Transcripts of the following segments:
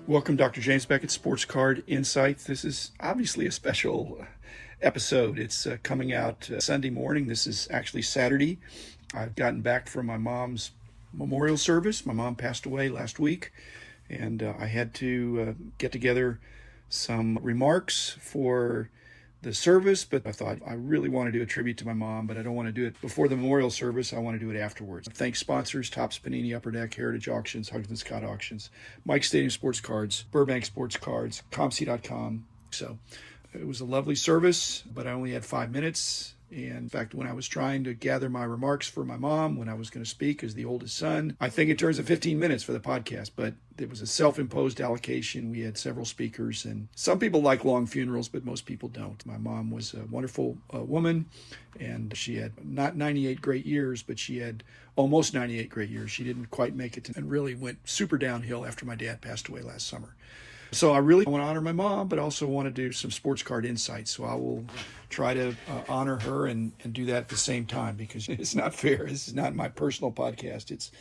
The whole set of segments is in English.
Welcome, Dr. James Beckett, Sports Card Insights. This is obviously a special episode. It's coming out Sunday morning. This is actually Saturday. I've gotten back from my mom's memorial service. My mom passed away last week, and I had to get together some remarks for the service, but I thought I really want to do a tribute to my mom, but I don't want to do it before the memorial service. I want to do it afterwards. Thanks sponsors: Topps Panini, Upper Deck, Heritage Auctions, Huggins and Scott Auctions, Mike Stadium Sports Cards, Burbank Sports Cards, ComC.com. So it was a lovely service, but I only had 5 minutes. And in fact, when I was trying to gather my remarks for my mom, when I was going to speak as the oldest son, I think it turns to 15 minutes for the podcast, but it was a self-imposed allocation. We had several speakers, and some people like long funerals, but most people don't. My mom was a wonderful woman, and she had not 98 great years, but she had almost 98 great years. She didn't quite make it and really went super downhill after my dad passed away last summer. So I really want to honor my mom, but also want to do some sports card insights. So I will try to honor her and do that at the same time, because it's not fair. This is not my personal podcast. It's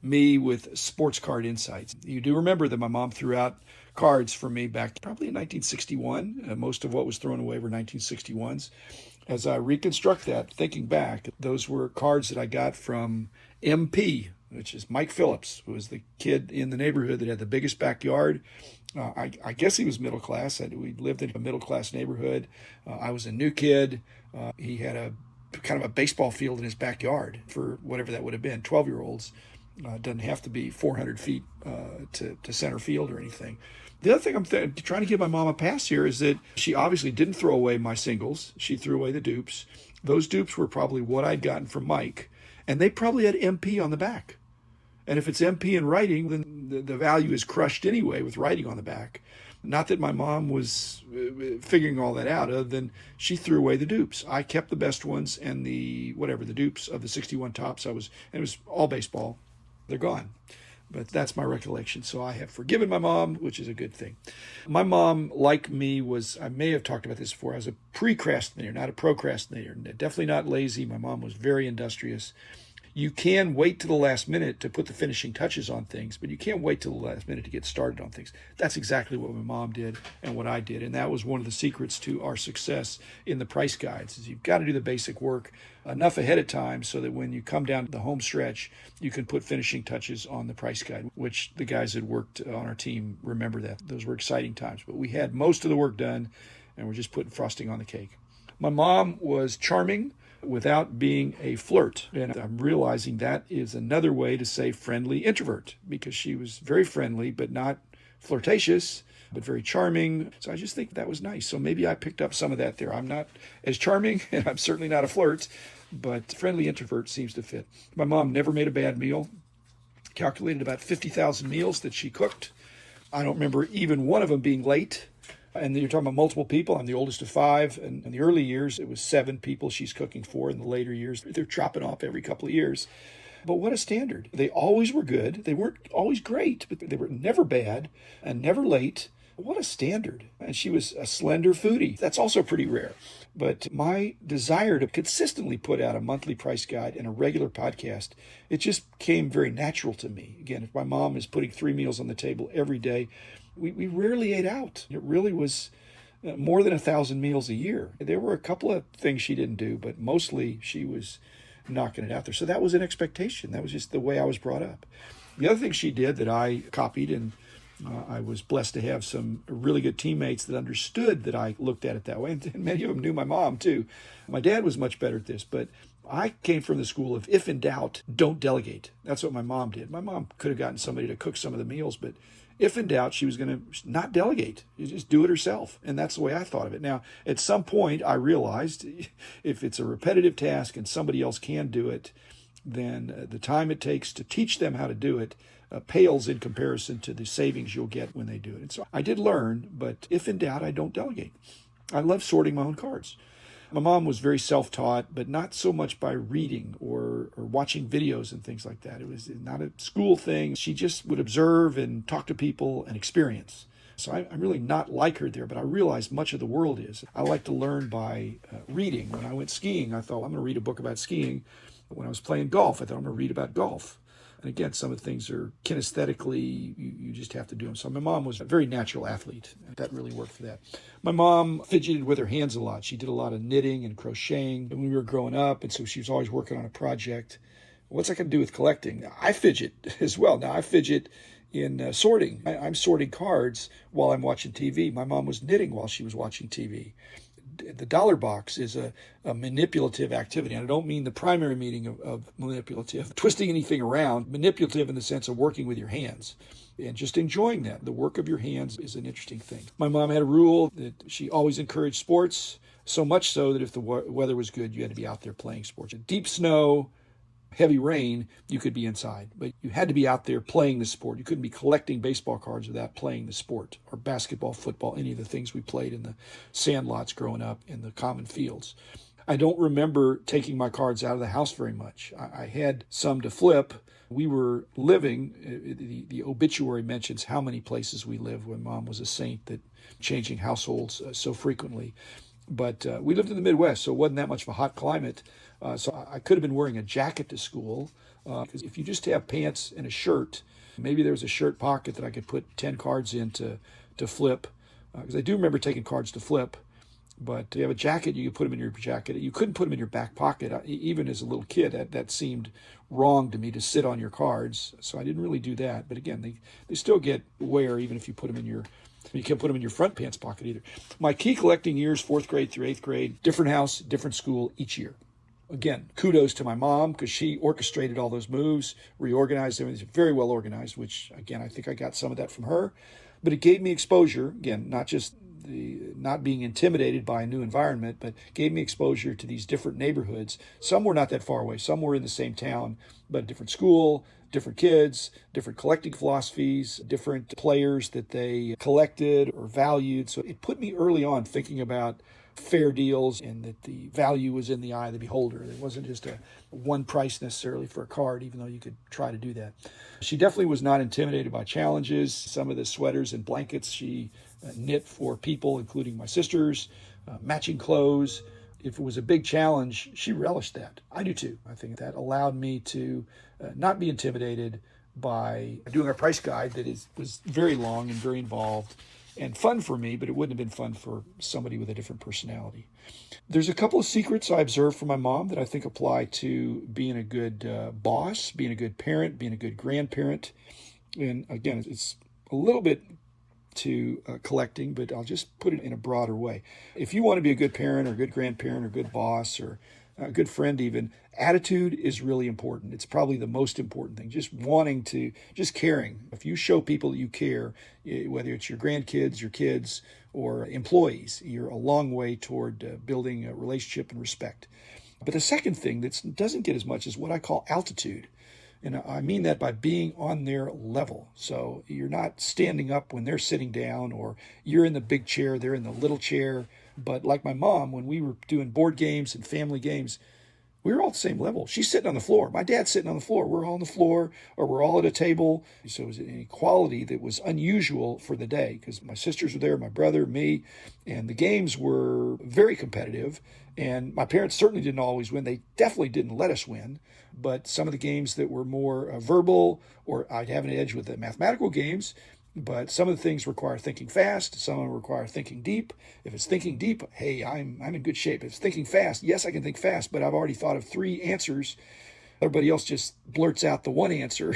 me with sports card insights. You do remember that my mom threw out cards for me back probably in 1961. Most of what was thrown away were 1961s. As I reconstruct that, thinking back, those were cards that I got from MP, which is Mike Phillips, who was the kid in the neighborhood that had the biggest backyard. I guess he was middle class. We lived in a middle class neighborhood. I was a new kid. He had a kind of a baseball field in his backyard for whatever that would have been. 12-year-olds. Doesn't have to be 400 feet to center field or anything. The other thing I'm trying to give my mom a pass here is that she obviously didn't throw away my singles. She threw away the dupes. Those dupes were probably what I'd gotten from Mike, and they probably had MP on the back. And if it's MP in writing, then the value is crushed anyway with writing on the back. Not that my mom was figuring all that out, other than she threw away the dupes. I kept the best ones, and the dupes of the 61 Topps, and it was all baseball. They're gone. But that's my recollection. So I have forgiven my mom, which is a good thing. My mom, like me, I may have talked about this before, I was a precrastinator, not a procrastinator. Definitely not lazy. My mom was very industrious. You can wait to the last minute to put the finishing touches on things, but you can't wait till the last minute to get started on things. That's exactly what my mom did and what I did. And that was one of the secrets to our success in the price guides, is you've got to do the basic work enough ahead of time so that when you come down the home stretch, you can put finishing touches on the price guide, which the guys that worked on our team remember that. Those were exciting times. But we had most of the work done, and we're just putting frosting on the cake. My mom was charming without being a flirt. And I'm realizing that is another way to say friendly introvert, because she was very friendly, but not flirtatious, but very charming. So I just think that was nice. So maybe I picked up some of that there. I'm not as charming, and I'm certainly not a flirt, but friendly introvert seems to fit. My mom never made a bad meal. Calculated about 50,000 meals that she cooked. I don't remember even one of them being late. And you're talking about multiple people. I'm the oldest of 5. And in the early years, it was 7 people she's cooking for. In the later years, they're dropping off every couple of years. But what a standard. They always were good. They weren't always great, but they were never bad and never late. What a standard. And she was a slender foodie. That's also pretty rare. But my desire to consistently put out a monthly price guide and a regular podcast, it just came very natural to me. Again, if my mom is putting 3 meals on the table every day, we rarely ate out. It really was more than 1,000 meals a year. There were a couple of things she didn't do, but mostly she was knocking it out there. So that was an expectation. That was just the way I was brought up. The other thing she did that I copied, and I was blessed to have some really good teammates that understood that I looked at it that way. And many of them knew my mom too. My dad was much better at this, but I came from the school of, if in doubt, don't delegate. That's what my mom did. My mom could have gotten somebody to cook some of the meals, but if in doubt, she was going to not delegate. You just do it herself. And that's the way I thought of it. Now, at some point, I realized if it's a repetitive task and somebody else can do it, then the time it takes to teach them how to do it pales in comparison to the savings you'll get when they do it. And so I did learn, but if in doubt, I don't delegate. I love sorting my own cards. My mom was very self-taught, but not so much by reading or watching videos and things like that. It was not a school thing. She just would observe and talk to people and experience. So I'm really not like her there, but I realize much of the world is. I like to learn by reading. When I went skiing, I thought, I'm going to read a book about skiing. When I was playing golf, I thought I'm going to read about golf. And again, some of the things are kinesthetically, you just have to do them. So my mom was a very natural athlete. That really worked for that. My mom fidgeted with her hands a lot. She did a lot of knitting and crocheting when we were growing up, and so she was always working on a project. What's that going to do with collecting? I fidget as well. Now I fidget in sorting. I'm sorting cards while I'm watching TV. My mom was knitting while she was watching TV. The dollar box is a manipulative activity. And I don't mean the primary meaning of manipulative, twisting anything around, manipulative in the sense of working with your hands and just enjoying that. The work of your hands is an interesting thing. My mom had a rule that she always encouraged sports, so much so that if the weather was good, you had to be out there playing sports. Deep snow, heavy rain, you could be inside, but you had to be out there playing the sport. You couldn't be collecting baseball cards without playing the sport, or basketball, football, any of the things we played in the sand lots growing up in the common fields. I don't remember taking my cards out of the house very much. I had some to flip. We were living, the obituary mentions how many places we lived when Mom was a saint that changing households so frequently. But we lived in the Midwest, so it wasn't that much of a hot climate. So I could have been wearing a jacket to school. Because if you just have pants and a shirt, maybe there was a shirt pocket that I could put 10 cards in to flip. Because I do remember taking cards to flip. But to have a jacket, you could put them in your jacket. You couldn't put them in your back pocket. Even as a little kid, that seemed wrong to me, to sit on your cards. So I didn't really do that. But again, they still get wear even if you put them in your... You can't put them in your front pants pocket either. My key collecting years, 4th grade through 8th grade, different house, different school each year. Again, kudos to my mom because she orchestrated all those moves, reorganized everything, very well organized, which, again, I think I got some of that from her. But it gave me exposure, again, not just not being intimidated by a new environment, but gave me exposure to these different neighborhoods. Some were not that far away. Some were in the same town, but a different school, different kids, different collecting philosophies, different players that they collected or valued. So it put me early on thinking about fair deals and that the value was in the eye of the beholder. It wasn't just a one price necessarily for a card, even though you could try to do that. She definitely was not intimidated by challenges. Some of the sweaters and blankets she knit for people, including my sisters, matching clothes. If it was a big challenge, she relished that. I do too. I think that allowed me to not be intimidated by doing a price guide that was very long and very involved and fun for me, but it wouldn't have been fun for somebody with a different personality. There's a couple of secrets I observed from my mom that I think apply to being a good boss, being a good parent, being a good grandparent. And again, it's a little bit to collecting, but I'll just put it in a broader way. If you want to be a good parent or a good grandparent or good boss or a good friend even, attitude is really important. It's probably the most important thing. Just caring. If you show people that you care, whether it's your grandkids, your kids, or employees, you're a long way toward building a relationship and respect. But the second thing that doesn't get as much is what I call altitude. And I mean that by being on their level. So you're not standing up when they're sitting down, or you're in the big chair, they're in the little chair. But like my mom, when we were doing board games and family games, we were all at the same level. She's sitting on the floor. My dad's sitting on the floor. We're all on the floor, or we're all at a table. So it was an equality that was unusual for the day because my sisters were there, my brother, me, and the games were very competitive. And my parents certainly didn't always win. They definitely didn't let us win. But some of the games that were more verbal, or I'd have an edge with the mathematical games, but some of the things require thinking fast. Some of them require thinking deep. If it's thinking deep, hey, I'm in good shape. If it's thinking fast, yes, I can think fast, but I've already thought of 3 answers. Everybody else just blurts out the one answer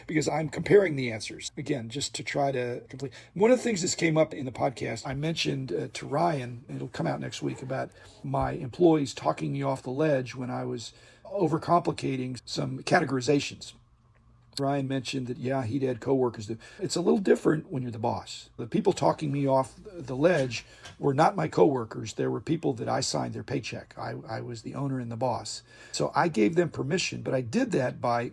because I'm comparing the answers. Again, just to try to complete. One of the things that came up in the podcast, I mentioned to Ryan, and it'll come out next week, about my employees talking me off the ledge when I was overcomplicating some categorizations. Ryan mentioned that, yeah, he'd had coworkers. It's a little different when you're the boss. The people talking me off the ledge were not my coworkers. There were people that I signed their paycheck. I was the owner and the boss. So I gave them permission, but I did that by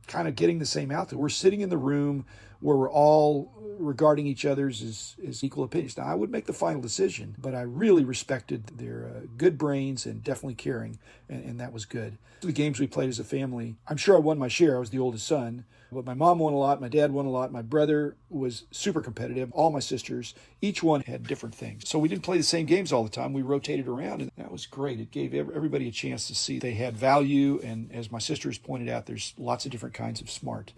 kind of getting the same out there. We're sitting in the room. where we're all regarding each other's as equal opinions. Now, I would make the final decision, but I really respected their good brains and definitely caring, and that was good. The games we played as a family, I'm sure I won my share. I was the oldest son, but my mom won a lot, my dad won a lot, my brother was super competitive, all my sisters, each one had different things. So we didn't play the same games all the time. We rotated around, and that was great. It gave everybody a chance to see they had value, and as my sisters pointed out, there's lots of different kinds of smart.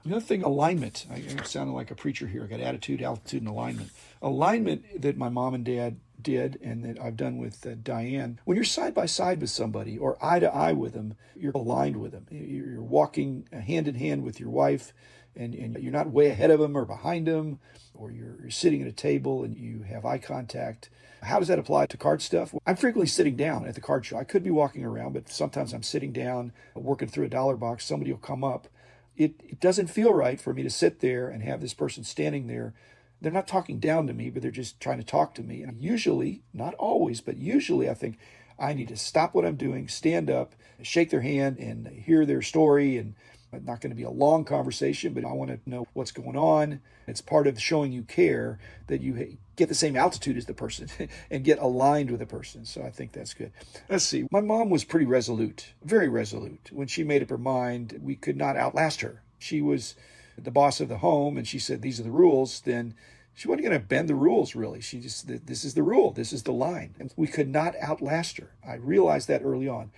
Another thing, alignment. I'm sounding like a preacher here. I got attitude, altitude, and alignment. Alignment that my mom and dad did and that I've done with Diane. When you're side by side with somebody or eye to eye with them, you're aligned with them. You're walking hand in hand with your wife, and you're not way ahead of them or behind them, or you're sitting at a table and you have eye contact. How does that apply to card stuff? I'm frequently sitting down at the card show. I could be walking around, but sometimes I'm sitting down, working through a dollar box. Somebody will come up. It doesn't feel right for me to sit there and have this person standing there. They're not talking down to me, but they're just trying to talk to me. And usually, not always, but usually I think I need to stop what I'm doing, stand up, shake their hand and hear their story. And it's not going to be a long conversation, but I want to know what's going on. It's part of showing you care that you get the same altitude as the person and get aligned with the person. So I think that's good. Let's see. My mom was pretty resolute, very resolute. When she made up her mind, we could not outlast her. She was the boss of the home, and she said, these are the rules. Then she wasn't going to bend the rules, really. She just, this is the rule. This is the line. And we could not outlast her. I realized that early on.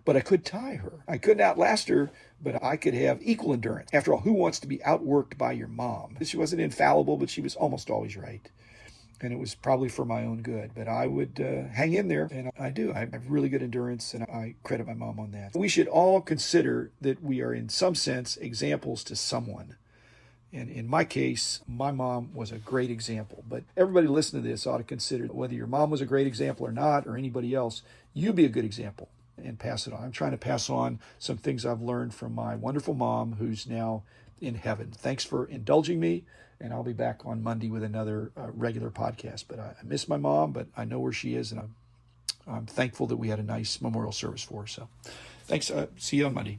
But I could tie her. I couldn't outlast her, but I could have equal endurance. After all, who wants to be outworked by your mom? She wasn't infallible, but she was almost always right. And it was probably for my own good. But I would hang in there, and I do. I have really good endurance, and I credit my mom on that. We should all consider that we are, in some sense, examples to someone. And in my case, my mom was a great example. But everybody listening to this ought to consider whether your mom was a great example or not, or anybody else, you be a good example and pass it on. I'm trying to pass on some things I've learned from my wonderful mom, who's now in heaven. Thanks for indulging me, and I'll be back on Monday with another regular podcast. But I miss my mom, but I know where she is, and I'm thankful that we had a nice memorial service for her. So thanks. See you on Monday.